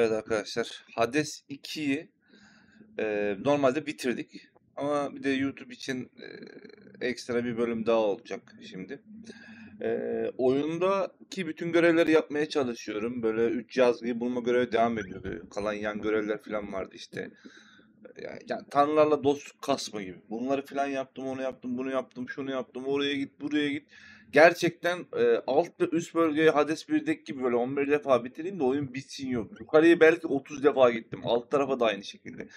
Evet arkadaşlar, Hades 2'yi normalde bitirdik. Ama bir de YouTube için ekstra bir bölüm daha olacak şimdi. Oyundaki bütün görevleri yapmaya çalışıyorum. Böyle 3 yazgıyı bulma görevi devam ediyordu. Kalan yan görevler falan vardı işte. Yani tanrılarla dostluk kasma gibi. Bunları falan yaptım, onu yaptım, bunu yaptım, şunu yaptım, oraya git, buraya git. Gerçekten alt ve üst bölgeyi Hades 1'deki gibi böyle 11 defa bitireyim de oyun bitsin yok. Yukarıya belki 30 defa gittim. Alt tarafa da aynı şekilde.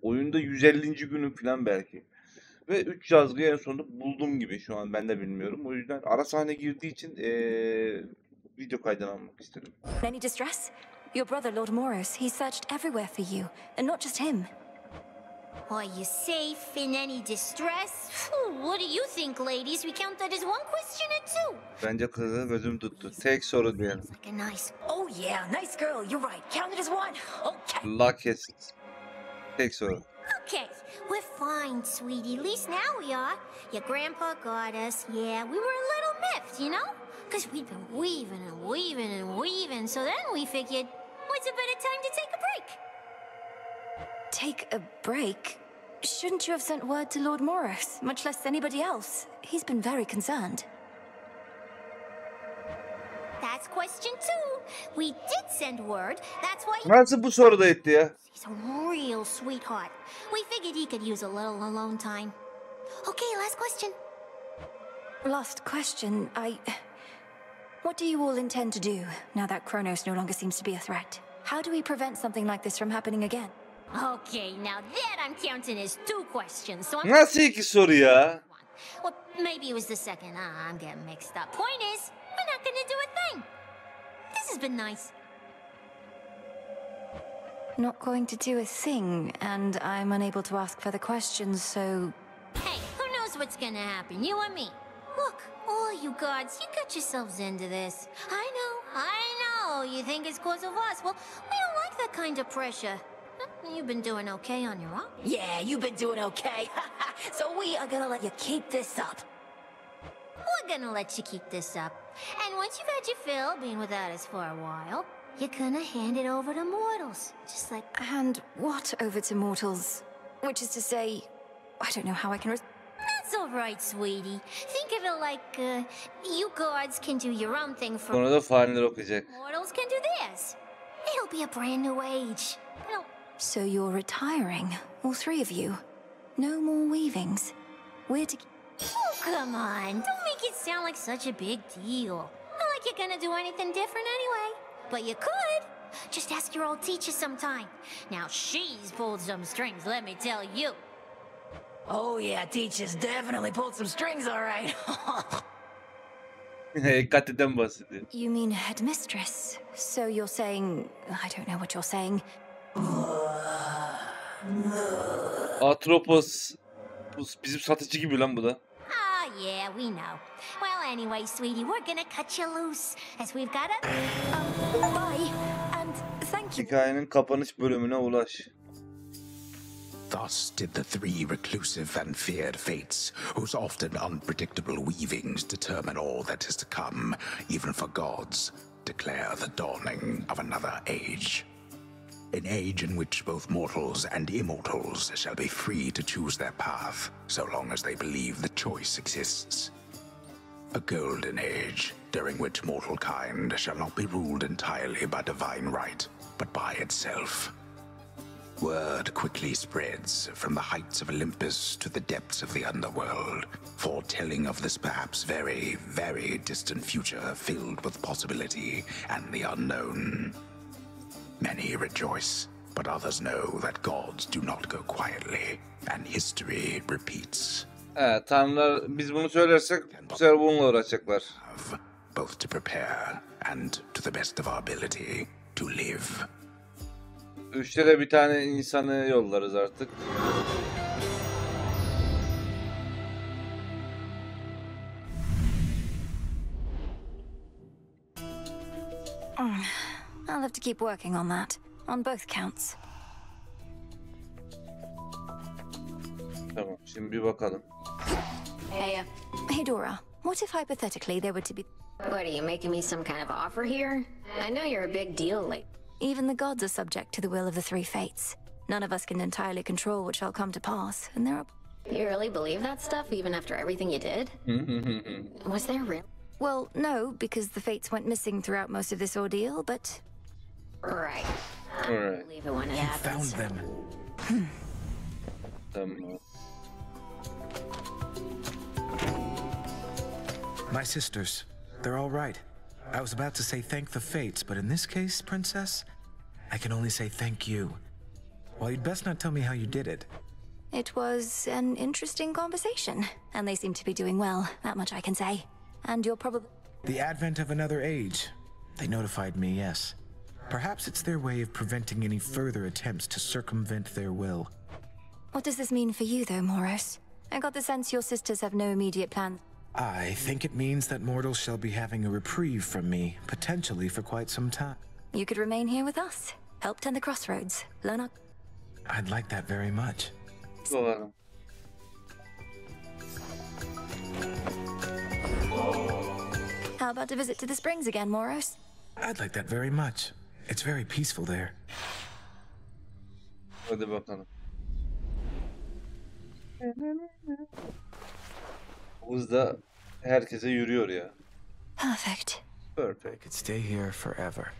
Oyunda 150. günüm falan belki. Ve 3 yazgıyı en sonunda buldum gibi şu an ben de bilmiyorum. O yüzden ara sahne girdiği için video kaydını almak istedim. Any distress? Your brother, Lord Morris, he searched everywhere for you, and not just him. Are you safe in any distress? What do you think, ladies? We count that as one question or two? Bence kızı gözüm tuttu. Tek soru diyelim. Like a nice... Oh yeah, nice girl, you're right. Count it as one. Okay. La kesin. Tek soru. Okay, we're fine, sweetie. At least now we are. Your grandpa got us. Yeah, we were a little miffed, you know? Because we'd been weaving and weaving and weaving. So then we figured, what's a better time to take a break? Take a break? Shouldn't you have sent word to Lord Morris, much less anybody else? He's been very concerned. That's question two. We did send word. That's why Nasıl bu soruda etti ya? he's a real sweetheart. We figured he could use a little alone time. Okay, last question. Last question, What do you all intend to do, now that Kronos no longer seems to be a threat? How do we prevent something like this from happening again? Okay, now that I'm counting as two questions, so I'm... Nasıl iki soru ya? Well, maybe it was the second. I'm getting mixed up. Point is, we're not gonna do a thing. This has been nice. Not going to do a thing, and I'm unable to ask further questions, so... Hey, who knows what's gonna happen, you or me? Look, all you gods, you got yourselves into this. I know, you think it's cause of us. Well, we don't like that kind of pressure. You've been doing okay on your own. Yeah, you've been doing okay. So we are gonna let you keep this up. We're gonna let you keep this up. And once you've had your fill, being without us for a while, you're gonna hand it over to mortals. Just like... And what over to mortals? Which is to say, I don't know how I can... That's all right, sweetie. Think of it like, you gods can do your own thing for... Sonra da faniler okuyacak. Mortals can do theirs. It'll be a brand new age. It'll... So you're retiring, all three of you. No more weavings. We're to... Oh, come on. Don't make it sound like such a big deal. Not like you're gonna do anything different anyway. But you could. Just ask your old teacher sometime. Now, she's pulled some strings, let me tell you. Oh yeah, teacher's definitely pulled some strings, all right. Hekati'den bahsediyor. You mean headmistress? So you're saying... I don't know what you're saying. Atropos. Bu bizim satıcı gibi lan bu da. Ah, yeah, we know. Well, anyway, sweetie, we're gonna cut you loose, as we've got a... Bye, and thank you. Hikayenin kapanış bölümüne ulaş. Thus did the three reclusive and feared fates, whose often unpredictable weavings determine all that is to come, even for gods, declare the dawning of another age. An age in which both mortals and immortals shall be free to choose their path, so long as they believe the choice exists. A golden age, during which mortal kind shall not be ruled entirely by divine right, but by itself. Word quickly spreads from the heights of Olympus to the depths of the underworld, foretelling of this perhaps very, very distant future filled with possibility and the unknown. Many rejoice, but others know that gods do not go quietly, and history repeats. Tanrılar biz bunu söylersek bu sefer bununla uğraşacaklar. Both to prepare and to the best of our ability to live. Üçte de bir tane insanı yollarız artık. I'll have to keep working on that, on both counts. Tamam, şimdi bir bakalım. Hey Dora, what if hypothetically there were to be... What, are you making me some kind of offer here? I know you're a big deal, like... Even the gods are subject to the will of the three fates. None of us can entirely control what shall come to pass, and there are... You really believe that stuff even after everything you did? Was there real? Well, no, because the fates went missing throughout most of this ordeal, but... Right. I Alright. believe it when it You happens. found them. Tamam. My sisters. They're all right. I was about to say thank the fates, but in this case, Princess, I can only say thank you. Well, you'd best not tell me how you did it. It was an interesting conversation, and they seem to be doing well, that much I can say. And you're probably... The advent of another age. They notified me, yes. Perhaps it's their way of preventing any further attempts to circumvent their will. What does this mean for you, though, Moros? I got the sense your sisters have no immediate plans. I think it means that mortals shall be having a reprieve from me, potentially for quite some time. You could remain here with us, help tend the crossroads, learn our... I'd like that very much. Bakalım. How about a visit to the springs again, Moros? I'd like that very much. It's very peaceful there. Hadi bakalım. Havuz da herkese yürüyor ya. Perfect. Perfect. Could stay here forever.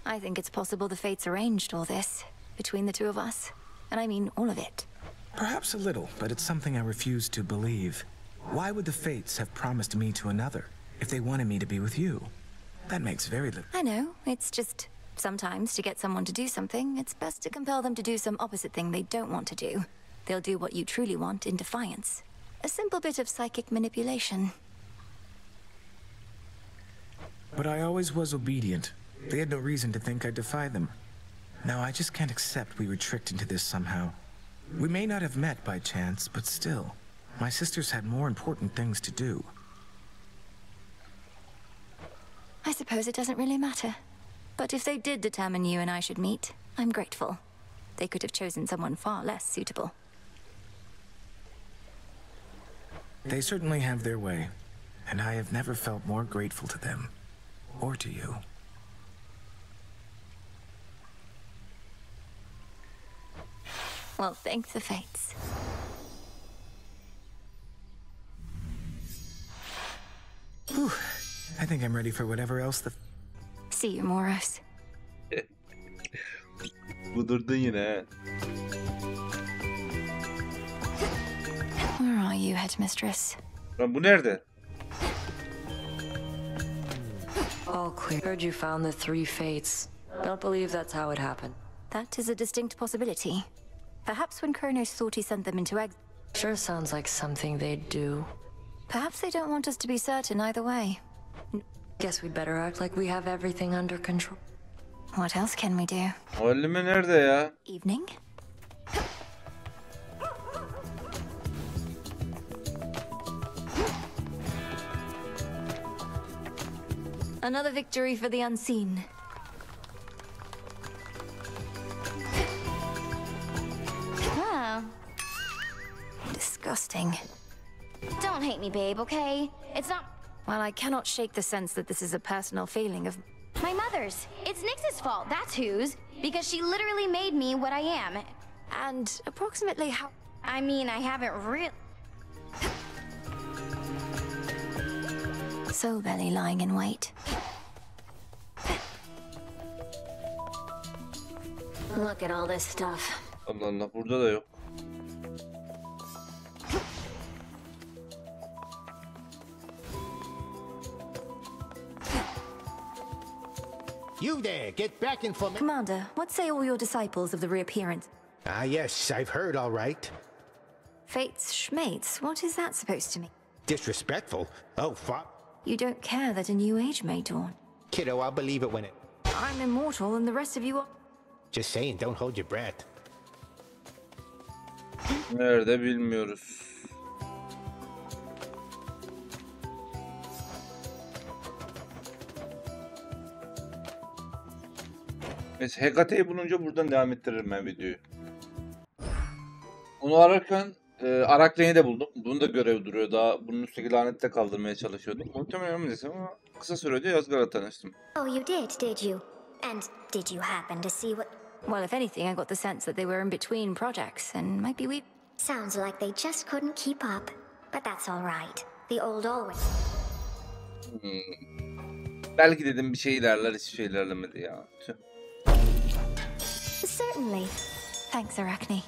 I think it's possible the fates arranged all this, between the two of us. And I mean all of it. Perhaps a little, but it's something I refuse to believe. Why would the fates have promised me to another if they wanted me to be with you? That makes very little. I know, it's just... Sometimes, to get someone to do something, it's best to compel them to do some opposite thing they don't want to do. They'll do what you truly want in defiance. A simple bit of psychic manipulation. But I always was obedient. They had no reason to think I'd defy them. Now I just can't accept we were tricked into this somehow. We may not have met by chance, but still, my sisters had more important things to do. I suppose it doesn't really matter. But if they did determine you and I should meet, I'm grateful. They could have chosen someone far less suitable. They certainly have their way, and I have never felt more grateful to them, or to you. Well, thank the fates. Whew. I think I'm ready for whatever else the... See you, Moros. Kudurdun yine Where are you, headmistress? he. Lan bu nerede? All clear. Heard you found the three fates. Don't believe that's how it happened. That is a distinct possibility. Perhaps when Kronos thought he sent them into exile. Sure sounds like something they'd do. Perhaps they don't want us to be certain either way. Guess we'd better act like we have everything under control. What else can we do? Muallime nerede ya? Evening? Another victory for the unseen. Oh, Disgusting. don't hate me, babe, okay? It's not While I cannot shake the sense that this is a personal feeling of... my mother's. It's Nyx's fault, that's whose. Because she literally made me what I am. And approximately how... I mean, I haven't Soul Belly lying in wait. Look at all this stuff. Allah Allah, burada da yok. You there, get back in for me. Commander, what say all your disciples of the reappearance? Ah, yes, I've heard all right. Fates Schmates, what is that supposed to mean? Disrespectful? Oh, fuck. You don't care that a new age may dawn. Kiddo, I'll believe it when it... I'm immortal and the rest of you are... Just saying, don't hold your breath. Nerede bilmiyoruz. Neyse Hekate'yi bulunca buradan devam ettiririm ben videoyu. Onu ararken Arakne'yi de buldum. Bunu da görev duruyor. Daha bunun üstteki lanette kaldırmaya çalışıyordum. Muhtemelen ömrüyse ama kısa sürede Yazgar'la tanıştım. Oh, you did you? And did you happen to see what... Well, if anything, I got the sense that they were in between projects, and maybe we... Sounds like they just couldn't keep up. But that's all right. The old always... Belki dedim bir şey ilerler, hiçbir şey ilerlemedi ya. Tüh. Certainly. Thanks, Arachne.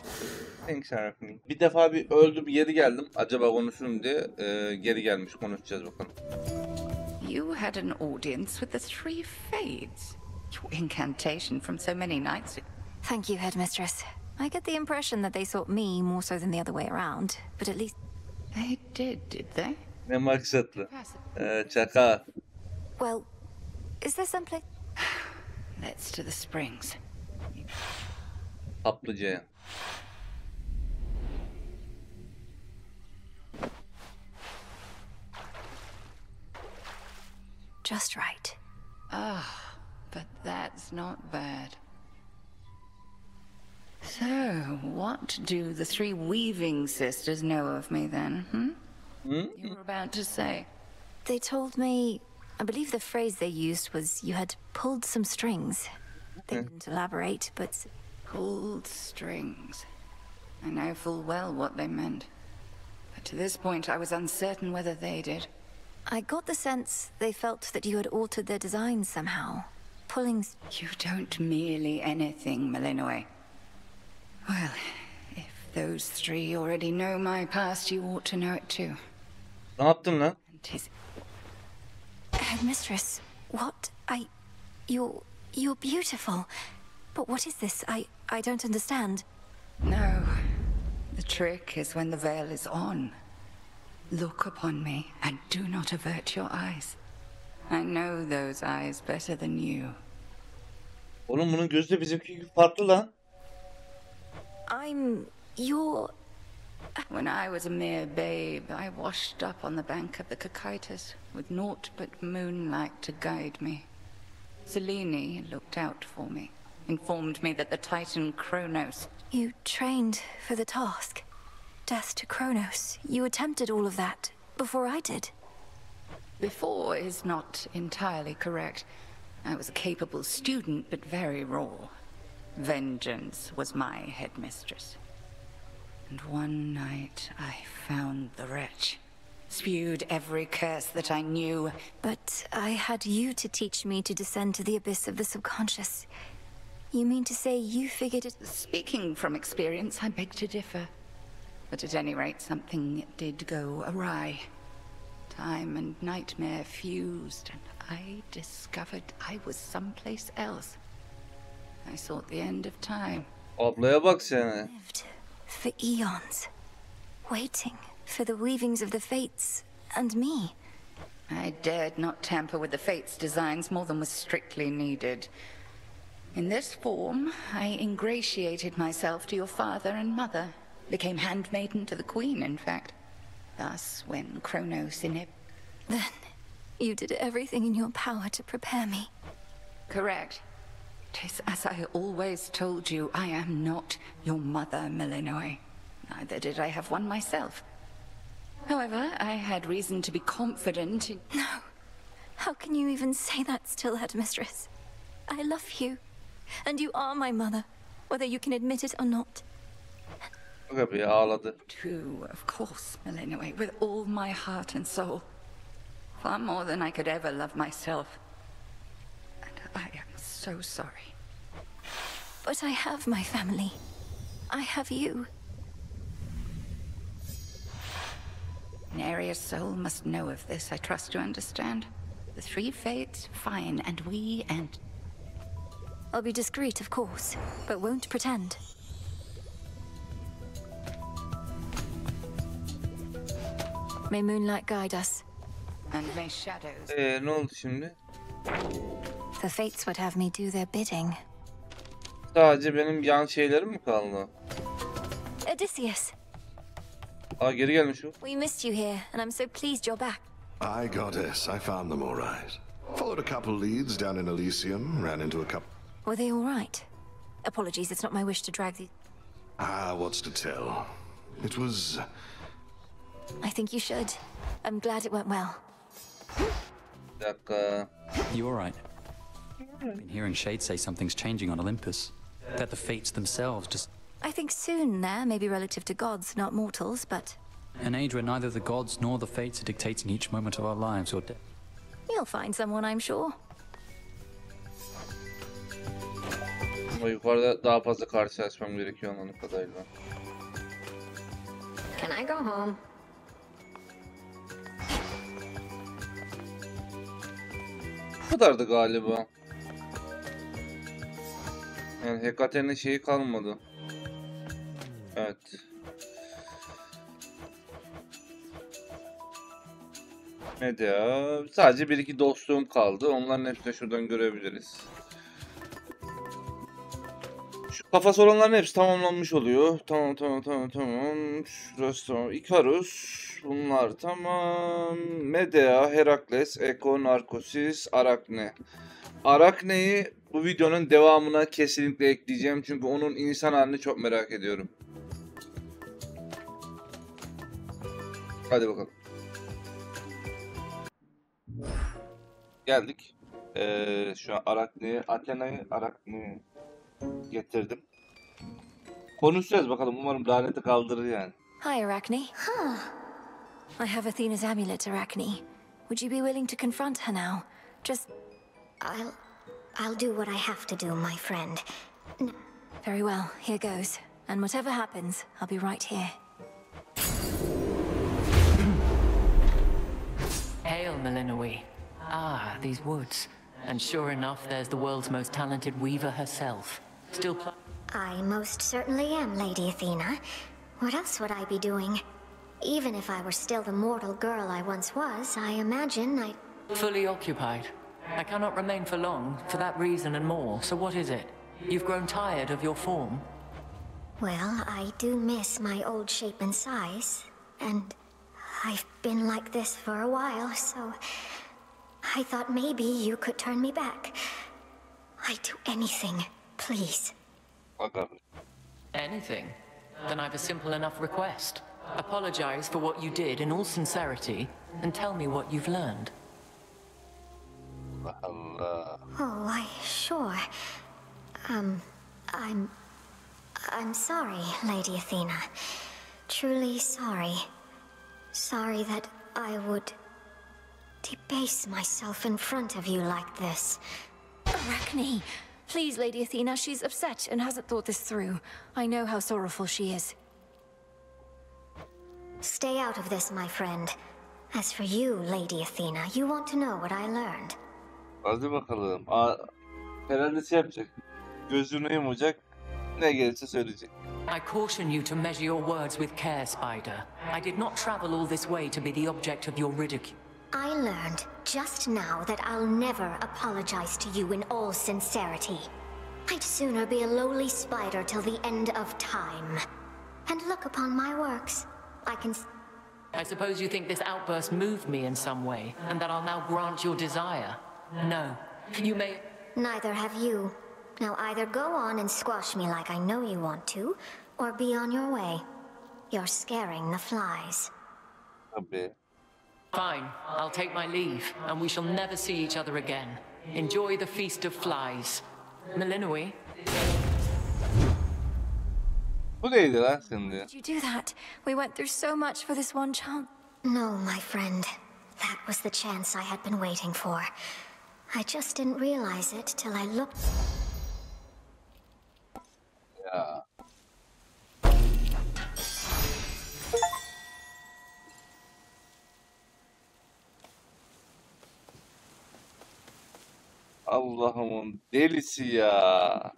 Thanks Arachne. Bir defa bir öldüm, geri geldim. Acaba konuşurum diye geri gelmiş. Konuşacağız bakalım. You had an audience with the three Fades. Your incantation from so many nights ago. Thank you, Headmistress. I get the impression that they sought me more so than the other way around, but at least... They did they? Ne maksatlı. Çaka. Well, is there someplace... Let's to the springs. Kaplıcaya. Just right. Ah, but that's not bad. So, what do the three Weaving sisters know of me then, You were about to say. They told me... I believe the phrase they used was you had pulled some strings. They didn't elaborate, but... Pulled strings. I know full well what they meant. But to this point, I was uncertain whether they did. I got the sense they felt that you had altered their designs somehow. Pulling... You don't merely anything, Malinois. Well, if those three already know my past, you ought to know it too. Ne yaptın lan? Headmistress, what? You're beautiful. But what is this? I don't understand. No. The trick is when the veil is on. Look upon me and do not avert your eyes. I know those eyes better than you. Oğlum bunun gözü de bizimki gibi farklı lan. I'm your... When I was a mere babe, I washed up on the bank of the Cocytus, with naught but moonlight to guide me. Selene looked out for me, informed me that the Titan Kronos... You trained for the task. Death to Kronos. You attempted all of that before I did. Before is not entirely correct. I was a capable student, but very raw. Vengeance was my headmistress. And one night I found the wretch. Spewed every curse that I knew. But I had you to teach me to descend to the abyss of the subconscious. You mean to say you figured it... Speaking from experience, I beg to differ. But at any rate, something did go awry. Time and nightmare fused, and I discovered I was someplace else. I sought the end of time. Ablaya bak sen. Lived for eons, waiting for the weavings of the fates and me. I dared not tamper with the fates' designs more than was strictly needed. In this form, I ingratiated myself to your father and mother. Became handmaiden to the queen, in fact. Thus, when Kronos Then, you did everything in your power to prepare me. Correct. 'Tis as I always told you, I am not your mother, Malinois. Neither did I have one myself. However, I had reason to be confident in... No. How can you even say that still, Headmistress? I love you. And you are my mother, whether you can admit it or not. Tabii ağladı. True, of course, Malinois, with all my heart and soul. Far more than I could ever love myself. And I am so sorry. But I have my family. I have you. Nerea's soul must know of this, I trust you understand. The three fates, fine, and we, and... I'll be discreet, of course, but won't pretend. May moonlight guide us. And may shadows... Ne oldu şimdi? The fates would have me do their bidding. Sadece benim yan şeylerim mi kaldı? Odysseus. Aa geri gelmiş o. We missed you here, and I'm so pleased you're back. Aye, goddess. I found them all right. Followed a couple leads down in Elysium, ran into a couple... Were they all right? Apologies, it's not my wish to drag the... Ah, what's to tell? It was... I think you should. I'm glad it went well. Bir dakika. You all right? I've been hearing Shade say something's changing on Olympus. That the fates themselves just... I think soon there may be relative to gods, not mortals, but... An age where neither the gods nor the fates are dictating each moment of our lives or death. You'll find someone, I'm sure. Ama yukarıda daha fazla karşılaşmam gerekiyor anladığım kadarıyla. Can I go home? Bu kadardı galiba. Yani Hekate'nin şeyi kalmadı. Evet. Medya. Sadece bir iki dostluğum kaldı. Onların hepsini şuradan görebiliriz. Şu kafası olanların hepsi tamamlanmış oluyor. Tamam. Şurası tamam. Ikarus. Bunlar tamam. Medea, Herakles, Eko, Narkosis, Arakne. Arakne'yi bu videonun devamına kesinlikle ekleyeceğim. Çünkü onun insan halini çok merak ediyorum. Hadi bakalım. Geldik. Şu an Arakne'yi, Arakne'yi getirdim. Konuşacağız bakalım. Umarım laneti kaldırır yani. Hi, Arachne. I have Athena's amulet, Arachne. Would you be willing to confront her now? Just... I'll do what I have to do, my friend. Very well, here goes. And whatever happens, I'll be right here. Hail, Melinoe. Ah, these woods. And sure enough, there's the world's most talented weaver herself. Still I most certainly am, Lady Athena. What else would I be doing? Even if I were still the mortal girl I once was, I imagine I'd... Fully occupied. I cannot remain for long, for that reason and more. So what is it? You've grown tired of your form? Well, I do miss my old shape and size. And I've been like this for a while, so... I thought maybe you could turn me back. I'd do anything, please. Anything? Then I've a simple enough request. Apologize for what you did in all sincerity, and tell me what you've learned. Oh, sure. I'm sorry, Lady Athena. Truly sorry. Sorry that I would debase myself in front of you like this. Arachne! Please, Lady Athena, she's upset and hasn't thought this through. I know how sorrowful she is. Stay out of this, my friend. As for you, Lady Athena, you want to know what I learned. Hadi bakalım. Herhalde şey yapacak. Gözünü yumacak. Ne gelirse söyleyecek. I caution you to measure your words with care, Spider. I did not travel all this way to be the object of your ridicule. I learned just now that I'll never apologize to you in all sincerity. I'd sooner be a lowly spider till the end of time. And look upon my works. I suppose you think this outburst moved me in some way, and that I'll now grant your desire. No. You may... Neither have you. Now either go on and squash me like I know you want to, or be on your way. You're scaring the flies. Fine, I'll take my leave, and we shall never see each other again. Enjoy the feast of flies. Melinoe? Bu neydi lan şimdi? Did you do that? We went through so much for this one chance. No, my friend. That was the chance I had been waiting for. I just didn't realize it till I looked... Ya. Allah'ımın delisi ya.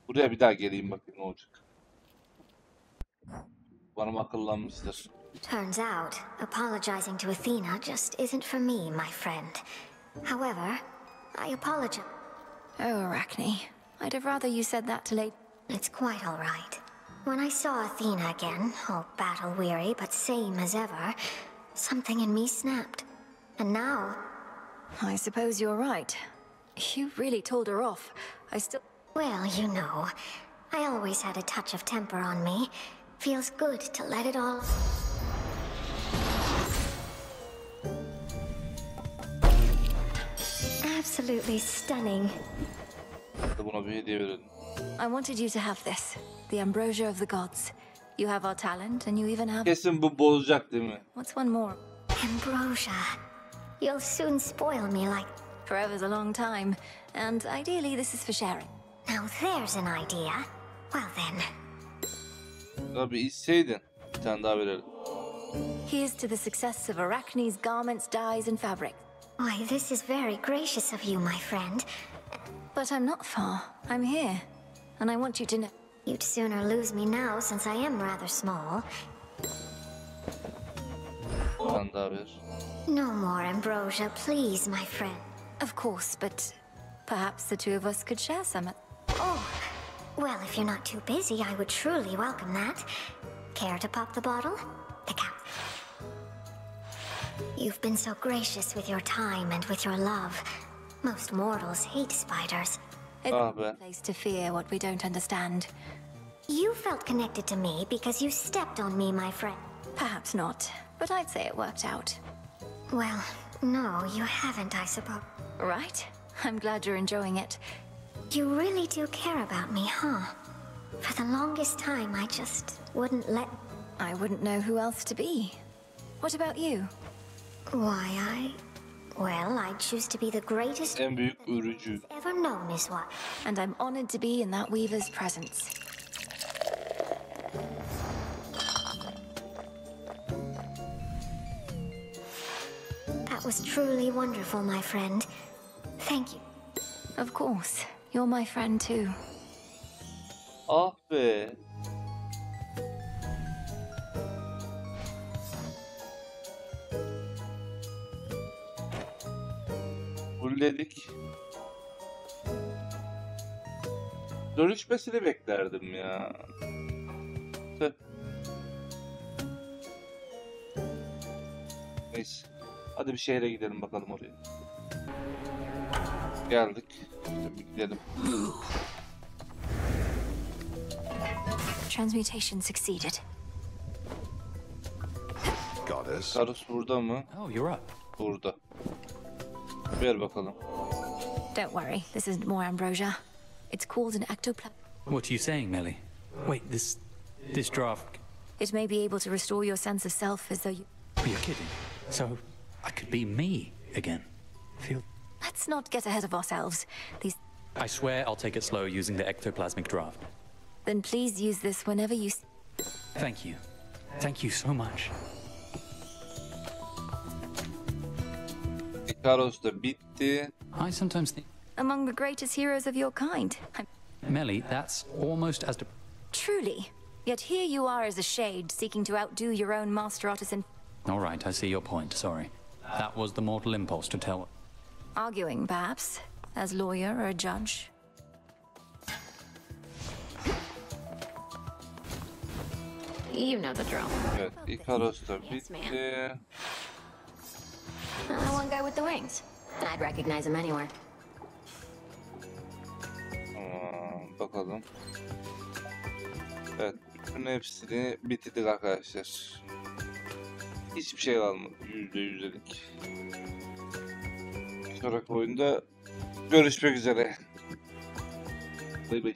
Buraya bir daha geleyim bakayım ne olacak. Bana akıllanmıştır. Turns out, apologizing to Athena just isn't for me, my friend. However, I apologize. Oh, Arachne. I'd have rather you said that to Lady... It's quite all right. When I saw Athena again, all battle-weary but same as ever, something in me snapped. And now... I suppose you're right. You really told her off. Well, you know, I always had a touch of temper on me. Feels good to let it all... Absolutely stunning. Buna bir hediye verelim. I wanted you to have this. The ambrosia of the gods. You have our talent and you even have... Kesin bu bozacak değil mi? What's one more? Ambrosia. You'll soon spoil me like... Forever's a long time. And ideally this is for sharing. Now there's an idea. Well then. Tabii isteydin. Bir tane daha verelim. Here's to the success of Arachne's garments, dyes and fabric. Why, this is very gracious of you, my friend. But I'm not far. I'm here. And I want you to know... You'd sooner lose me now, since I am rather small. Bir tane daha ver. No more ambrosia, please, my friend. Of course, but perhaps the two of us could share some. Oh, well, if you're not too busy, I would truly welcome that. Care to pop the bottle? The cap. You've been so gracious with your time and with your love. Most mortals hate spiders. It's a place to fear what we don't understand. You felt connected to me because you stepped on me, my friend. Perhaps not, but I'd say it worked out. Well, no, you haven't, I suppose. Right? I'm glad you're enjoying it. You really do care about me, huh? For the longest time, I just wouldn't let... I wouldn't know who else to be. What about you? Why, Well, I choose to be the greatest... En büyük örücü. ...ever known is what... And I'm honored to be in that weaver's presence. That was truly wonderful, my friend. Thank you. Of course. You're my friend too. Ah be. Fulledik. Dönüşmesini beklerdim ya. Tüh. Neyse. Hadi bir şehre gidelim bakalım oraya. Geldik. Şimdi gidelim. Transmutation succeeded. Goddess. Karus burada mı? Oh, you're up. Burada. Ver bakalım. Don't worry, this isn't more ambrosia. It's called an ectoplasm. What are you saying, Melly? Wait, this draft... It may be able to restore your sense of self as though you... You're kidding. So, I could be me again. Feel... Let's not get ahead of ourselves. These... I swear I'll take it slow using the ectoplasmic draft. Then please use this whenever you... Thank you. Thank you so much. Ikaros da bitti. I sometimes think... Among the greatest heroes of your kind. Melly, that's almost as... Truly. Yet here you are as a shade, seeking to outdo your own master artisan. All right, I see your point, sorry. That was the mortal impulse to tell... Arguing, perhaps, as lawyer or a judge. You know the drill. Evet, Ikaros da bitti. One guy with the wings. I'd recognize him anywhere. Bakalım. Evet, bütün hepsini bitirdik arkadaşlar. Hiçbir şey kalmadı. %100'lik. Bir sonraki oyunda görüşmek üzere. Bay bay.